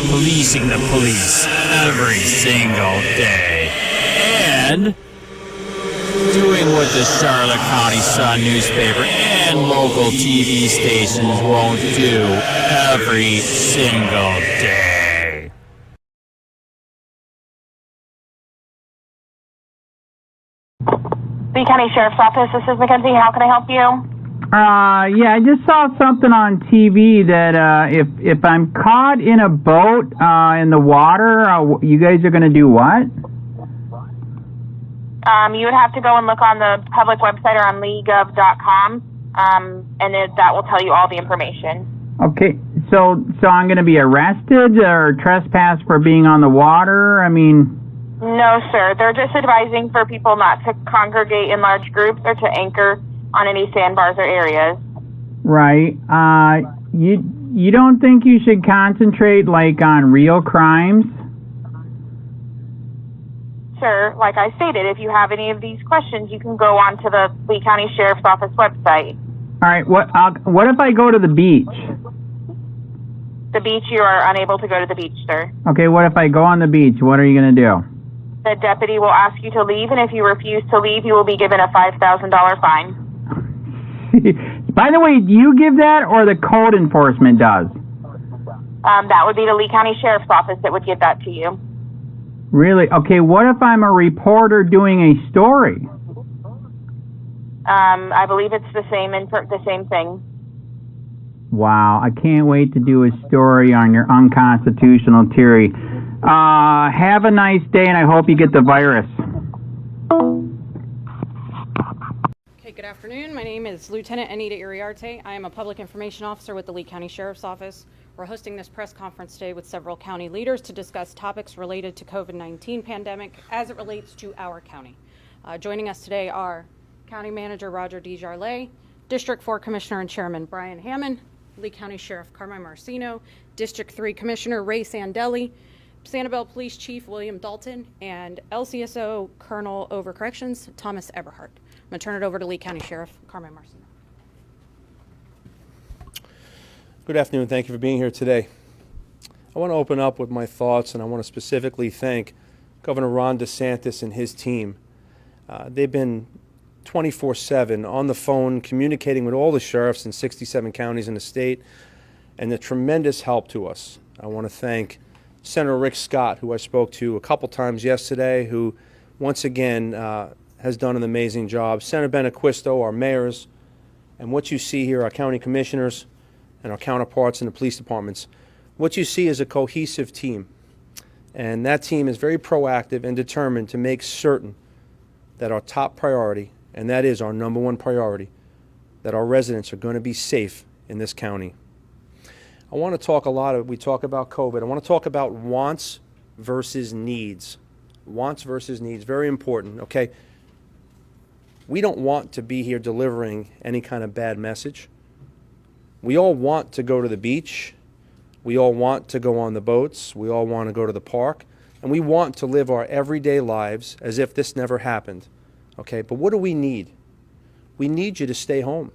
policing the police every single day, and doing what the Charlotte County Sun newspaper and local TV stations won't do every single day. Lee County Sheriff's Office, this is Mackenzie. How can I help you? Yeah, I just saw something on TV that if I'm caught in a boat in the water, you guys are going to do what? You would have to go and look on the public website or on legov.com, and that will tell you all the information. Okay, so I'm going to be arrested or trespassed for being on the water? I mean... No, sir. They're just advising for people not to congregate in large groups or to anchor on any sandbars or areas. Right. You don't think you should concentrate, like, on real crimes? Sir, like I stated, if you have any of these questions, you can go on to the Lee County Sheriff's Office website. All right, what if I go to the beach? The beach, you are unable to go to the beach, sir. Okay, what if I go on the beach? What are you going to do? The deputy will ask you to leave, and if you refuse to leave, you will be given a $5,000 fine. By the way, do you give that, or the code enforcement does? That would be the Lee County Sheriff's Office that would give that to you. Really? Okay, what if I'm a reporter doing a story? I believe it's the same thing. Wow, I can't wait to do a story on your unconstitutional theory. Have a nice day, and I hope you get the virus. Okay, good afternoon. My name is Lieutenant Anita Iriarte. I am a public information officer with the Lee County Sheriff's Office. We're hosting this press conference today with several county leaders to discuss topics related to COVID-19 pandemic as it relates to our county. Joining us today are County Manager Roger DeJarlais, District 4 Commissioner and Chairman Brian Hammond, Lee County Sheriff Carmine Marcino, District 3 Commissioner Ray Sandelli, Sanibel Police Chief William Dalton, and LCSO Colonel Over Corrections Thomas Eberhardt. I'm going to turn it over to Lee County Sheriff Carmine Marcino. Good afternoon. Thank you for being here today. I want to open up with my thoughts, and I want to specifically thank Governor Ron DeSantis and his team. They've been 24/7 on the phone communicating with all the sheriffs in 67 counties in the state, and a tremendous help to us. I want to thank Senator Rick Scott, who I spoke to a couple times yesterday, who once again has done an amazing job. Senator Benaquisto, our mayors, and what you see here, our county commissioners and our counterparts in the police departments. What you see is a cohesive team, and that team is very proactive and determined to make certain that our top priority, and that is our #1 priority, that our residents are going to be safe in this county. I want to talk we talk about COVID. I want to talk about wants versus needs. Wants versus needs, very important, okay? We don't want to be here delivering any kind of bad message. We all want to go to the beach. We all want to go on the boats. We all want to go to the park. And we want to live our everyday lives as if this never happened, okay? But what do we need? We need you to stay home.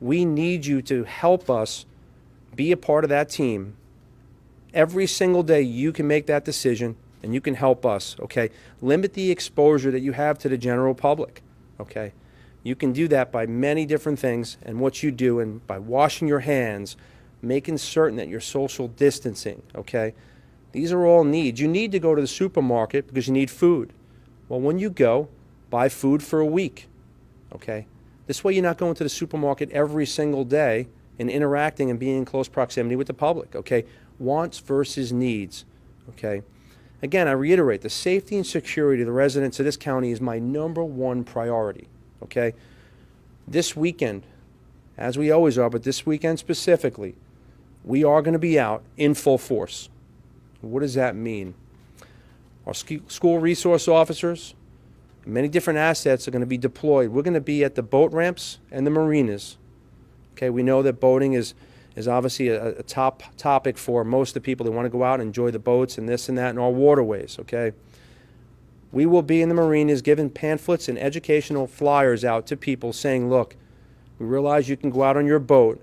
We need you to help us be a part of that team. Every single day you can make that decision and you can help us, okay? Limit the exposure that you have to the general public, okay? You can do that by many different things, and what you do, and by washing your hands, making certain that you're social distancing, okay? These are all needs. You need to go to the supermarket because you need food. Well, when you go, buy food for a week, okay? This way you're not going to the supermarket every single day and interacting and being in close proximity with the public, okay? Wants versus needs, okay? Again, I reiterate, the safety and security of the residents of this county is my #1 priority, okay? This weekend, as we always are, but this weekend specifically, we are going to be out in full force. What does that mean? Our school resource officers, many different assets are going to be deployed. We're going to be at the boat ramps and the marinas. Okay, we know that boating is obviously a top topic for most of the people that want to go out and enjoy the boats and this and that in our waterways, okay? We will be in the marinas giving pamphlets and educational flyers out to people saying, look, we realize you can go out on your boat,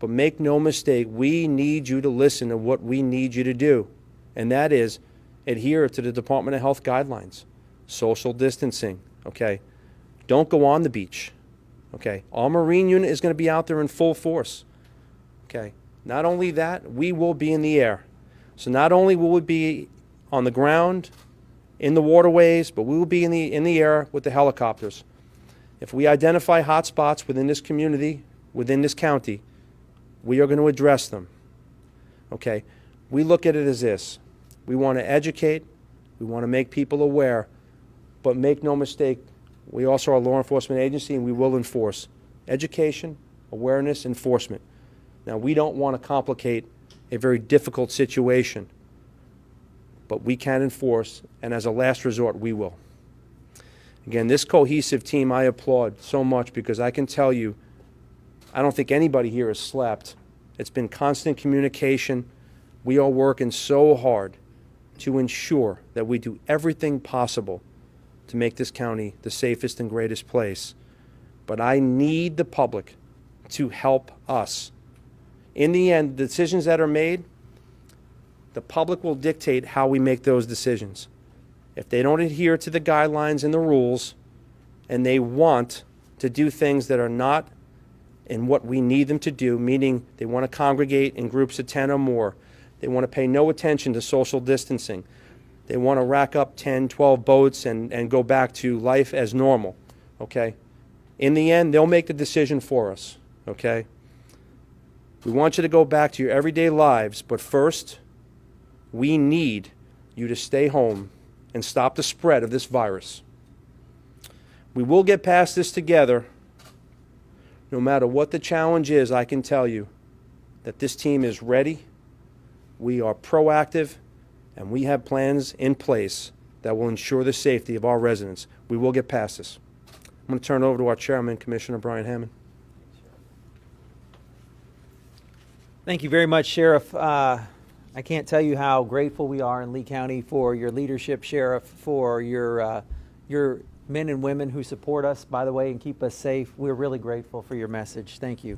But make no mistake, we need you to listen to what we need you to do. And that is adhere to the Department of Health guidelines. Social distancing, okay? Don't go on the beach, okay? Our Marine unit is going to be out there in full force, okay? Not only that, we will be in the air. So not only will we be on the ground, in the waterways, but we will be in the air with the helicopters. If we identify hot spots within this community, within this county, we are going to address them, okay? We look at it as this. We want to educate, we want to make people aware, but make no mistake, we also are a law enforcement agency and we will enforce. Education, awareness, enforcement. Now, we don't want to complicate a very difficult situation, but we can enforce, and as a last resort, we will. Again, this cohesive team I applaud so much because I can tell you, I don't think anybody here has slept. It's been constant communication. We are working so hard to ensure that we do everything possible to make this county the safest and greatest place. But I need the public to help us. In the end, the decisions that are made, the public will dictate how we make those decisions. If they don't adhere to the guidelines and the rules, and they want to do things that are not in what we need them to do, meaning they want to congregate in groups of 10 or more, they want to pay no attention to social distancing, they want to rack up 10, 12 boats and go back to life as normal, okay? In the end, they'll make the decision for us, okay? We want you to go back to your everyday lives, but first, we need you to stay home and stop the spread of this virus. We will get past this together. No matter what the challenge is, I can tell you that this team is ready, we are proactive, and we have plans in place that will ensure the safety of our residents. We will get past this. I'm going to turn it over to our chairman, Commissioner Brian Hammond. Thank you very much, Sheriff. I can't tell you how grateful we are in Lee County for your leadership, Sheriff, for your men and women who support us, by the way, and keep us safe. We're really grateful for your message. Thank you.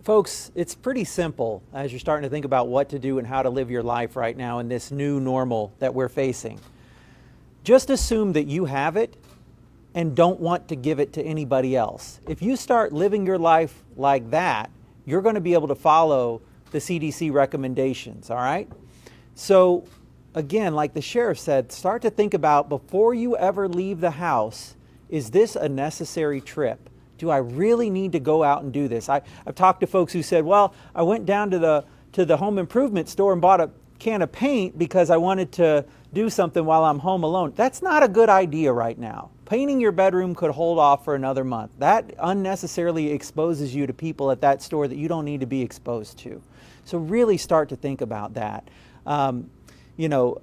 Folks, it's pretty simple as you're starting to think about what to do and how to live your life right now in this new normal that we're facing. Just assume that you have it and don't want to give it to anybody else. If you start living your life like that, you're going to be able to follow the CDC recommendations, all right? So again, like the sheriff said, start to think about before you ever leave the house, is this a necessary trip? Do I really need to go out and do this? I've talked to folks who said, well, I went down to the home improvement store and bought a can of paint because I wanted to do something while I'm home alone. That's not a good idea right now. Painting your bedroom could hold off for another month. That unnecessarily exposes you to people at that store that you don't need to be exposed to. So really start to think about that. You know,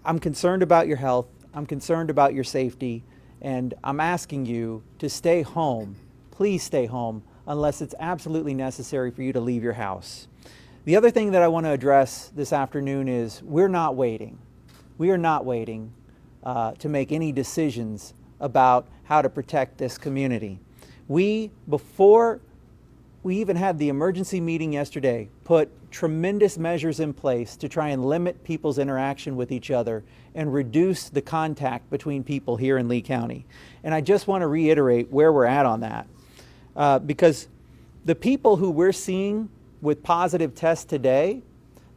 I'm concerned about your health. I'm concerned about your safety. And I'm asking you to stay home. Please stay home unless it's absolutely necessary for you to leave your house. The other thing that I want to address this afternoon is we're not waiting. We are not waiting to make any decisions about how to protect this community. Before we even had the emergency meeting yesterday, put tremendous measures in place to try and limit people's interaction with each other and reduce the contact between people here in Lee County. And I just want to reiterate where we're at on that. Because the people who we're seeing with positive tests today,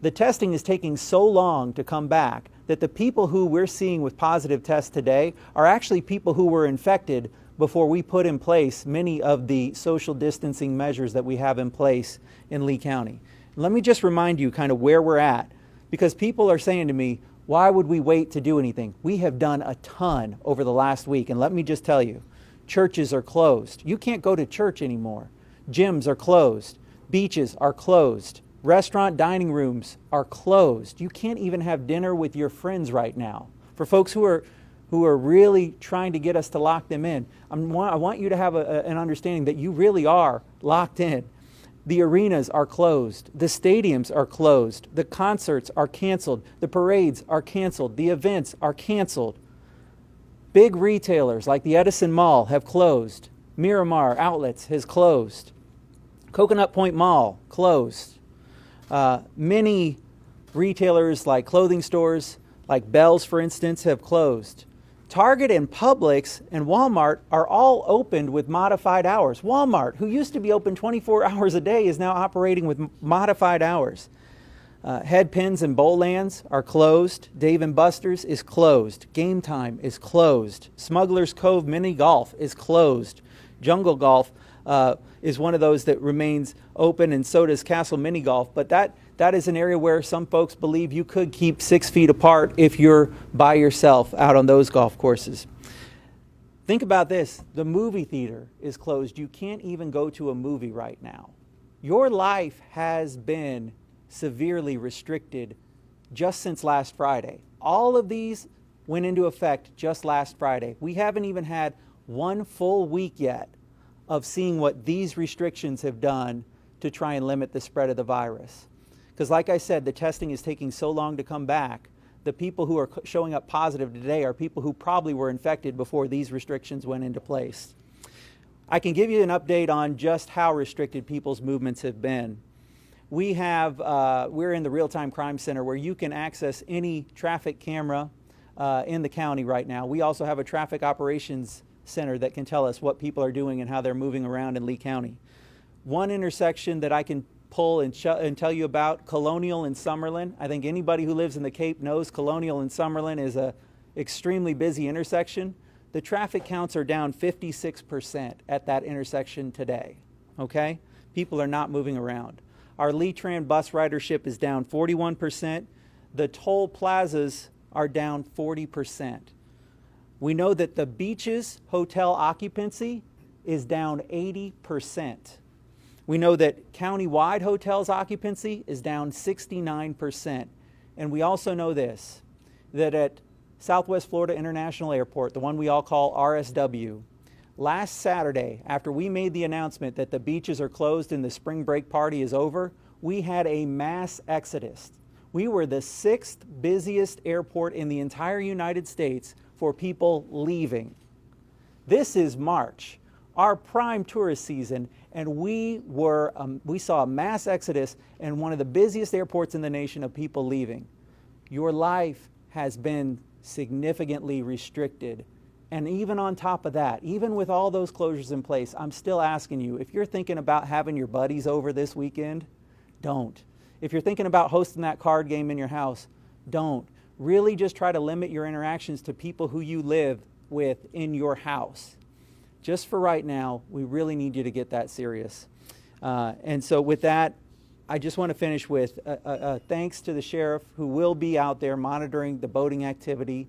the testing is taking so long to come back that the people who we're seeing with positive tests today are actually people who were infected before we put in place many of the social distancing measures that we have in place in Lee County. Let me just remind you kind of where we're at, because people are saying to me, why would we wait to do anything? We have done a ton over the last week, and let me just tell you, churches are closed. You can't go to church anymore. Gyms are closed. Beaches are closed. Restaurant dining rooms are closed. You can't even have dinner with your friends right now. For folks who are really trying to get us to lock them in, I want you to have an understanding that you really are locked in. The arenas are closed. The stadiums are closed. The concerts are canceled. The parades are canceled. The events are canceled. Big retailers like the Edison Mall have closed. Miramar Outlets has closed. Coconut Point Mall, closed. Many retailers like clothing stores, like Bell's for instance, have closed. Target and Publix and Walmart are all opened with modified hours. Walmart, who used to be open 24 hours a day, is now operating with modified hours. Head Pins and Bowlands are closed. Dave & Buster's is closed. Game Time is closed. Smuggler's Cove Mini Golf is closed. Jungle Golf is one of those that remains open, and so does Castle Mini Golf. But that is an area where some folks believe you could keep 6 feet apart if you're by yourself out on those golf courses. Think about this. The movie theater is closed. You can't even go to a movie right now. Your life has been severely restricted just since last Friday. All of these went into effect just last Friday. We haven't even had one full week yet of seeing what these restrictions have done to try and limit the spread of the virus. Because like I said, the testing is taking so long to come back. The people who are showing up positive today are people who probably were infected before these restrictions went into place. I can give you an update on just how restricted people's movements have been. We're in the real-time crime center where you can access any traffic camera in the county right now. We also have a traffic operations center that can tell us what people are doing and how they're moving around in Lee County. One intersection that I can pull and tell you about, Colonial and Summerlin. I think anybody who lives in the Cape knows Colonial and Summerlin is a extremely busy intersection. The traffic counts are down 56% at that intersection today, okay? People are not moving around. Our Lee-Tran bus ridership is down 41%. The toll plazas are down 40%. We know that the beaches hotel occupancy is down 80%. We know that county-wide hotels occupancy is down 69%. And we also know this, that at Southwest Florida International Airport, the one we all call RSW, last Saturday, after we made the announcement that the beaches are closed and the spring break party is over, we had a mass exodus. We were the 6th busiest airport in the entire United States for people leaving. This is March, our prime tourist season, and we saw a mass exodus in one of the busiest airports in the nation of people leaving. Your life has been significantly restricted. And even on top of that, even with all those closures in place, I'm still asking you, if you're thinking about having your buddies over this weekend, don't. If you're thinking about hosting that card game in your house, don't. Really just try to limit your interactions to people who you live with in your house. Just for right now, we really need you to get that serious. And so with that, I just want to finish with thanks to the sheriff who will be out there monitoring the boating activity.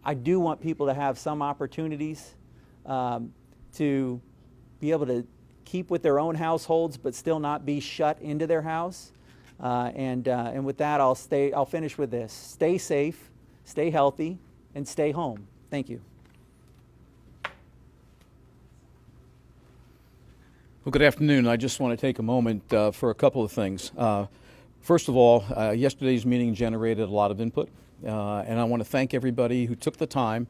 I do want people to have some opportunities to be able to keep with their own households but still not be shut into their house. And with that, I'll finish with this. Stay safe, stay healthy, and stay home. Thank you. Well, good afternoon. I just want to take a moment for a couple of things. First of all, yesterday's meeting generated a lot of input, and I want to thank everybody who took the time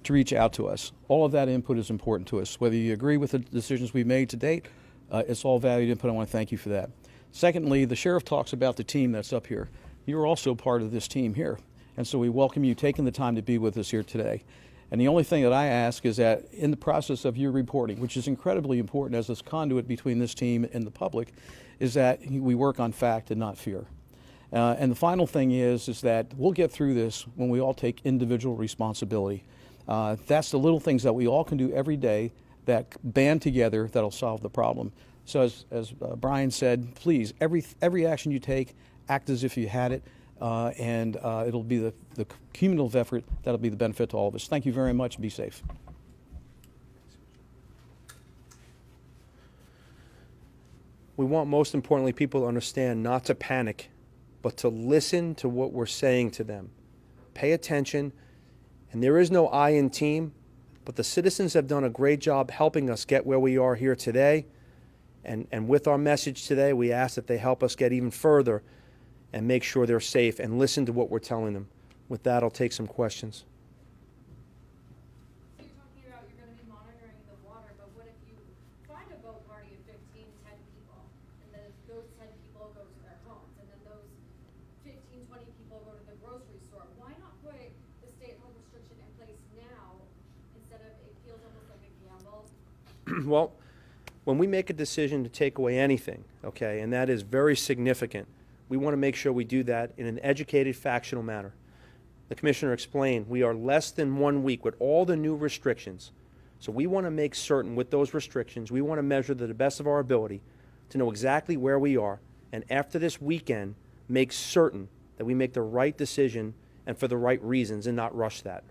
to reach out to us. All of that input is important to us. Whether you agree with the decisions we've made to date, it's all valued input. I want to thank you for that. Secondly, the sheriff talks about the team that's up here. You're also part of this team here, and so we welcome you taking the time to be with us here today. And the only thing that I ask is that in the process of your reporting, which is incredibly important as this conduit between this team and the public, is that we work on fact and not fear. And the final thing is that we'll get through this when we all take individual responsibility. That's the little things that we all can do every day that band together that'll solve the problem. So as Brian said, please, every action you take, act as if you had it. And it'll be the cumulative effort that'll be the benefit to all of us. Thank you very much, and be safe. We want, most importantly, people to understand not to panic, but to listen to what we're saying to them. Pay attention, and there is no I in team, but the citizens have done a great job helping us get where we are here today. And with our message today, we ask that they help us get even further and make sure they're safe and listen to what we're telling them. With that, I'll take some questions. You're talking about you're going to be monitoring the water, but what if you find a boat party of 15, 10 people Well, when we make a decision to take away anything, okay, and that is very significant, we want to make sure we do that in an educated, factional manner. The Commissioner explained we are less than 1 week with all the new restrictions. So we want to make certain with those restrictions, we want to measure to the best of our ability to know exactly where we are, and after this weekend, make certain that we make the right decision and for the right reasons and not rush that.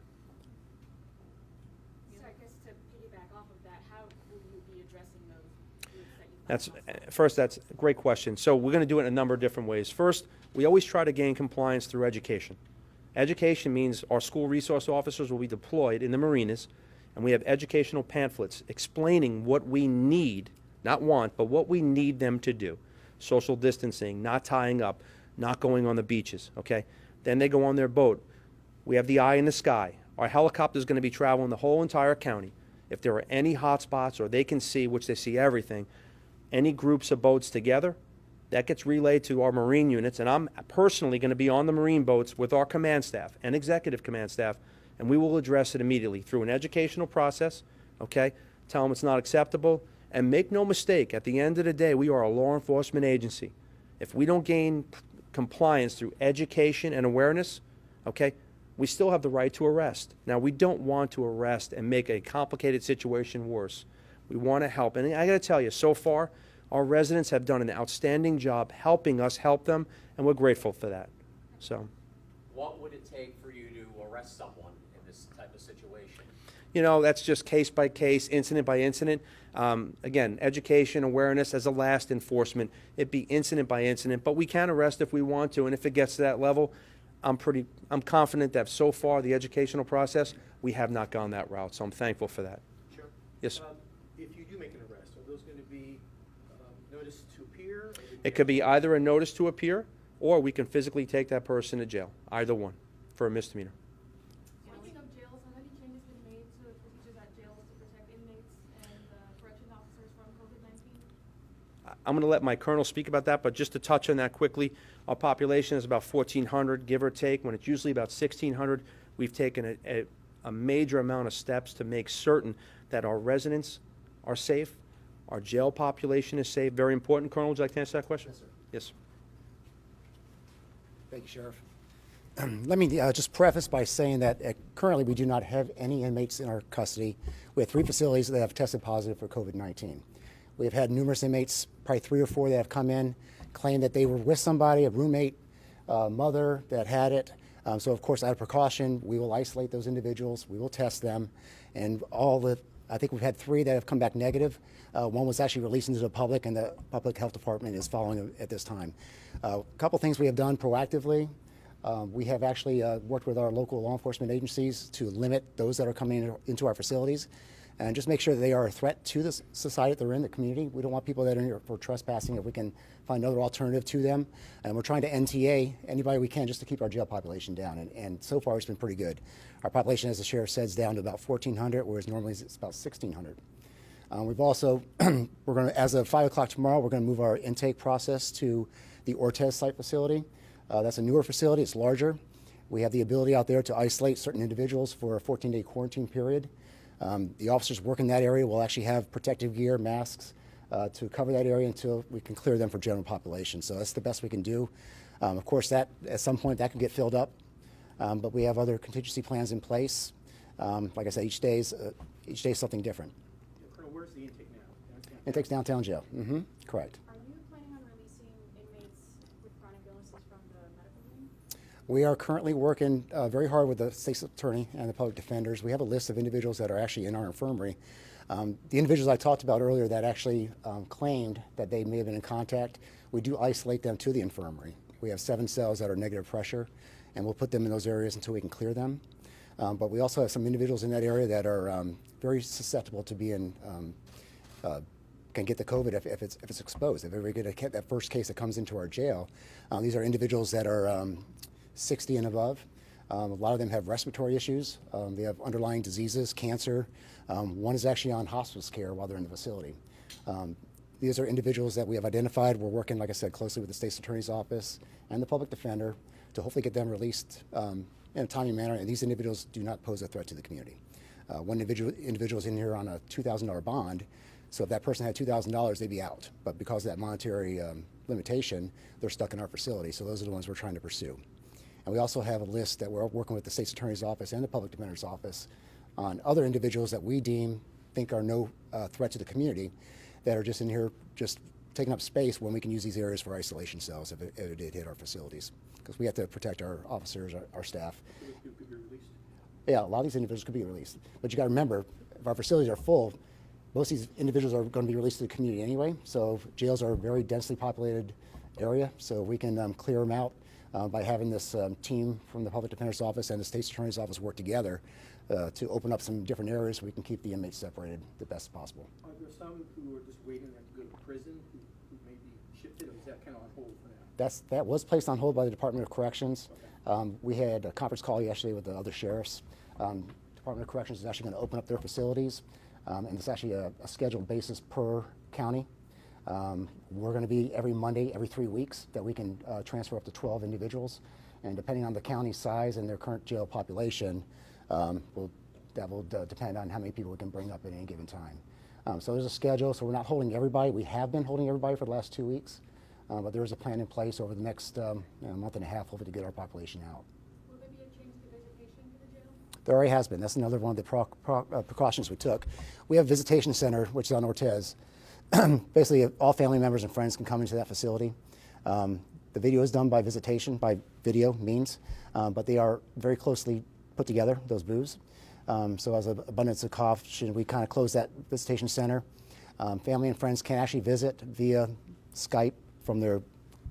So I guess to piggyback off of that, how will you be addressing those groups that you That's a great question. So we're going to do it in a number of different ways. First, we always try to gain compliance through education. Education means our school resource officers will be deployed in the marinas, and we have educational pamphlets explaining what we need, not want, but what we need them to do. Social distancing, not tying up, not going on the beaches, okay? Then they go on their boat. We have the eye in the sky. Our helicopter is going to be traveling the whole entire county. If there are any hot spots or they can see, which they see everything, any groups of boats together, that gets relayed to our Marine units, and I'm personally going to be on the Marine boats with our command staff and executive command staff, and we will address it immediately through an educational process, okay? Tell them it's not acceptable, and make no mistake, at the end of the day, we are a law enforcement agency. If we don't gain compliance through education and awareness, okay, we still have the right to arrest. Now, we don't want to arrest and make a complicated situation worse. We want to help, and I got to tell you, so far, our residents have done an outstanding job helping us help them, and we're grateful for that. So, what would it take for you to arrest someone in this type of situation? you know, that's just case by case, incident by incident. Again, education, awareness as a last enforcement. It'd be incident by incident, but we can arrest if we want to, and if it gets to that level, I'm confident that so far the educational process, we have not gone that route, so I'm thankful for that. Sure. Yes. If you do make an arrest, are those going to be notice to appear? It could be either a notice to appear, or we can physically take that person to jail, either one, for a misdemeanor. Speaking of jails, have any changes been made to procedures at jails to protect inmates and correction officers from COVID-19? I'm going to let my colonel speak about that, but just to touch on that quickly, our population is about 1,400, give or take. When it's usually about 1,600, we've taken a major amount of steps to make certain that our residents are safe, our jail population is safe. Very important. Colonel, would you like to answer that question? Yes, sir. Yes. Thank you, Sheriff. Let me just preface by saying that currently we do not have any inmates in our custody. We have 3 facilities that have tested positive for COVID-19. We have had numerous inmates, probably 3 or 4 that have come in, claim that they were with somebody, a roommate, mother that had it. So of course, out of precaution, we will isolate those individuals, we will test them, and I think we've had 3 that have come back negative. One was actually released into the public, and the public health department is following at this time. A couple things we have done proactively. We have actually worked with our local law enforcement agencies to limit those that are coming into our facilities and just make sure that they are a threat to the society that they're in, the community. We don't want people that are in here for trespassing if we can find another alternative to them. And we're trying to NTA anybody we can just to keep our jail population down. And so far it's been pretty good. Our population, as the sheriff said, is down to about 1,400, whereas normally it's about 1,600. We've also, we're going to, as of 5 o'clock tomorrow, we're going to move our intake process to the Ortez site facility. That's a newer facility, it's larger. We have the ability out there to isolate certain individuals for a 14-day quarantine period. The officers working that area will actually have protective gear, masks, to cover that area until we can clear them for general population. So that's the best we can do. Of course, that at some point that can get filled up, but we have other contingency plans in place. Like I said, each day is something different. Colonel, where's the intake now? Intake's downtown jail. Correct. Are you planning on releasing inmates with chronic illnesses from the medical wing? We are currently working very hard with the state's attorney and the public defenders. We have a list of individuals that are actually in our infirmary. The individuals I talked about earlier that actually claimed that they may have been in contact, we do isolate them to the infirmary. We have 7 cells that are negative pressure, and we'll put them in those areas until we can clear them. But we also have some individuals in that area that are very susceptible to being can get the COVID if it's exposed. If we get that first case that comes into our jail, these are individuals that are 60 and above. A lot of them have respiratory issues. They have underlying diseases, cancer. One is actually on hospice care while they're in the facility. These are individuals that we have identified. We're working, like I said, closely with the state's attorney's office and the public defender to hopefully get them released in a timely manner. And these individuals do not pose a threat to the community. One individual is in here on a $2,000 bond. So if that person had $2,000, they'd be out. But because of that monetary limitation, they're stuck in our facility. So those are the ones we're trying to pursue. And we also have a list that we're working with the State's Attorney's Office and the Public Defender's Office on other individuals that we think are no threat to the community that are just in here just taking up space when we can use these areas for isolation cells if it did hit our facilities. Because we have to protect our officers, our staff. Could be released? Yeah, a lot of these individuals could be released. But you got to remember, if our facilities are full, most of these individuals are going to be released to the community anyway. So jails are a very densely populated area, so we can clear them out by having this team from the Public Defender's Office and the State's Attorney's Office work together to open up some different areas so we can keep the inmates separated the best possible. Are there some who are just waiting to go to prison who may be shifted, or is that kind of on hold for now? That was placed on hold by the Department of Corrections. Okay. We had a conference call yesterday with the other sheriffs. Department of Corrections is actually going to open up their facilities, and it's actually a scheduled basis per county. We're going to be every Monday, every 3 weeks, that we can transfer up to 12 individuals. And depending on the county size and their current jail population, that will depend on how many people we can bring up at any given time. So there's a schedule, so we're not holding everybody. We have been holding everybody for the last 2 weeks, but there is a plan in place over the next month and a half, hopefully, to get our population out. Will there be a change to visitation to the jail? There already has been. That's another one of the precautions we took. We have a visitation center, which is on Ortez. Basically, all family members and friends can come into that facility. The video is done by visitation, by video means, but they are very closely put together, those booths. So as an abundance of caution, we kind of close that visitation center. Family and friends can actually visit via Skype from their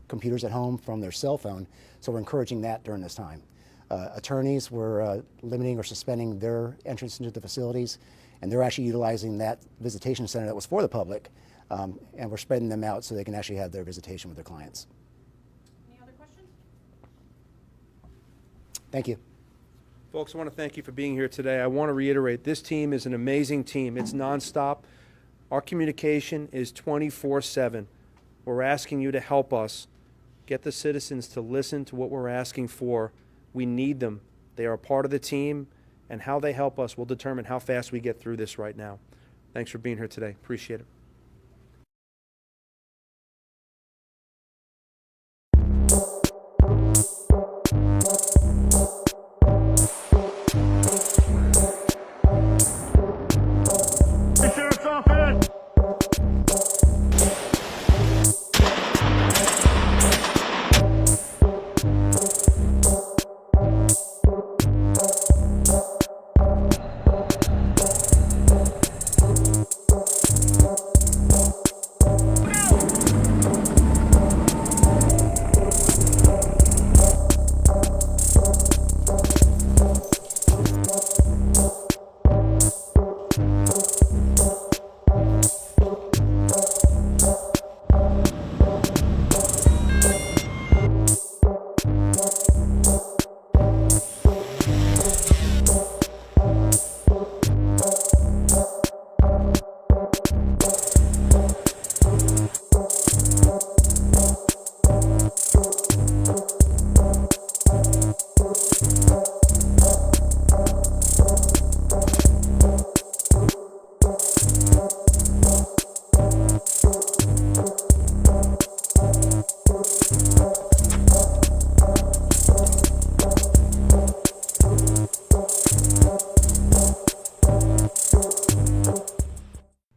computers at home, from their cell phone. So we're encouraging that during this time. Attorneys were limiting or suspending their entrance into the facilities, and they're actually utilizing that visitation center that was for the public, and we're spreading them out so they can actually have their visitation with their clients. Any other questions? Thank you. Folks, I want to thank you for being here today. I want to reiterate, this team is an amazing team. It's nonstop. Our communication is 24/7. We're asking you to help us get the citizens to listen to what we're asking for. We need them. They are a part of the team, and how they help us will determine how fast we get through this right now. Thanks for being here today. Appreciate it.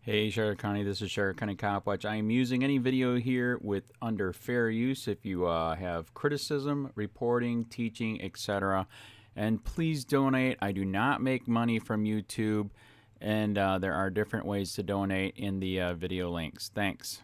Hey Charlotte County, this is Charlotte County COPWATCH. I am using any video here with under fair use if you have criticism, reporting, teaching, etc. And please donate. I do not make money from YouTube, and there are different ways to donate in the video links. Thanks.